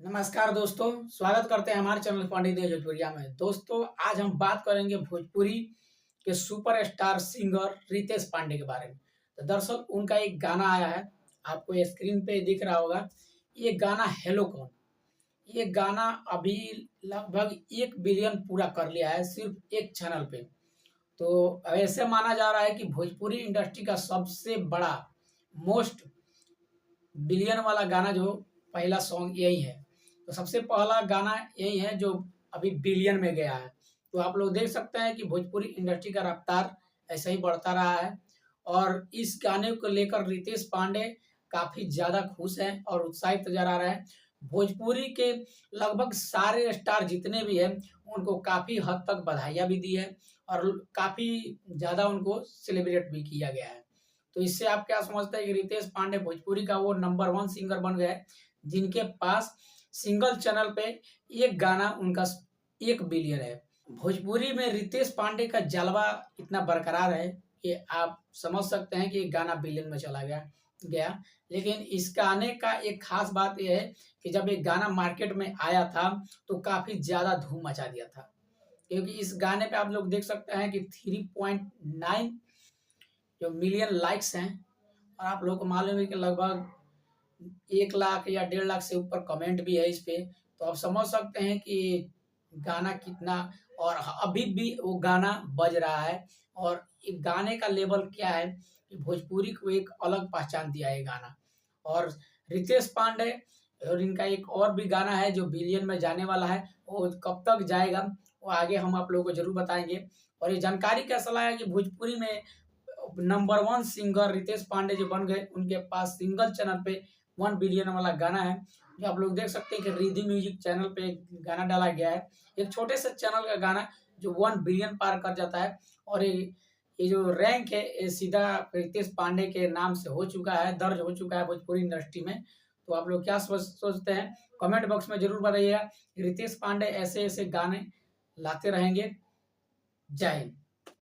नमस्कार दोस्तों, स्वागत करते हैं हमारे चैनल पंडित भोजपुरिया में। दोस्तों, आज हम बात करेंगे भोजपुरी के सुपरस्टार सिंगर रितेश पांडे के बारे में। तो दरअसल उनका एक गाना आया है, आपको ये स्क्रीन पे दिख रहा होगा। ये गाना हेलो कौन, ये गाना अभी लगभग 1 बिलियन पूरा कर लिया है सिर्फ एक चैनल पे। तो ऐसे माना जा रहा है कि भोजपुरी इंडस्ट्री का सबसे बड़ा मोस्ट बिलियन वाला गाना जो पहला सॉन्ग यही है। तो सबसे पहला गाना यही है जो अभी बिलियन में गया है। तो आप लोग देख सकते हैं कि भोजपुरी इंडस्ट्री का रफ्तार ऐसे ही बढ़ता रहा है और इस गाने को लेकर रितेश पांडे काफ़ी ज़्यादा खुश हैं और उत्साहित नज़र आ रहे हैं। भोजपुरी के लगभग सारे स्टार जितने भी हैं, उनको काफ़ी हद तक बधाइयाँ भी दी है और काफ़ी ज़्यादा उनको सेलिब्रेट भी किया गया है। तो इससे आप क्या समझते हैं कि रितेश पांडे भोजपुरी का वो नंबर 1 सिंगर बन गए, जिनके पास सिंगल चैनल पे एक गाना उनका 1 बिलियन है। भोजपुरी में रितेश पांडे का जलवा इतना बरकरार है कि आप समझ सकते हैं कि ये गाना बिलियन में चला गया। लेकिन इस गाने का एक खास बात ये है कि जब ये गाना मार्केट में आया था तो काफ़ी ज़्यादा धूम मचा दिया था, क्योंकि इस गाने पे आप लोग देख सकते हैं कि 3.9 जो मिलियन लाइक्स हैं और आप लोगों को मालूम है कि लगभग 1 लाख या 1.5 लाख से ऊपर कमेंट भी है इस पे। तो आप समझ सकते हैं कि गाना कितना, और अभी भी वो गाना बज रहा है और ये गाने का लेवल क्या है कि भोजपुरी को एक अलग पहचान दिया है ये गाना। और रितेश पांडे और इनका एक और भी गाना है जो बिलियन में जाने वाला है, वो कब तक जाएगा वो आगे हम आप लोगों को ज़रूर बताएँगे। और ये जानकारी कैसा लगा कि भोजपुरी में नंबर 1 सिंगर रितेश पांडे जो बन गए, उनके पास सिंगल चैनल पे 1 बिलियन वाला गाना है, जो आप लोग देख सकते हैं कि रिधि म्यूजिक चैनल पे गाना डाला गया है। एक छोटे से चैनल का गाना जो 1 बिलियन पार कर जाता है और ये जो रैंक है ये सीधा रितेश पांडे के नाम से हो चुका है, दर्ज हो चुका है भोजपुरी इंडस्ट्री में। तो आप लोग क्या सोचते हैं, कमेंट बॉक्स में ज़रूर बताइएगा। रितेश पांडे ऐसे-ऐसे गाने लाते रहेंगे। जय हिंद।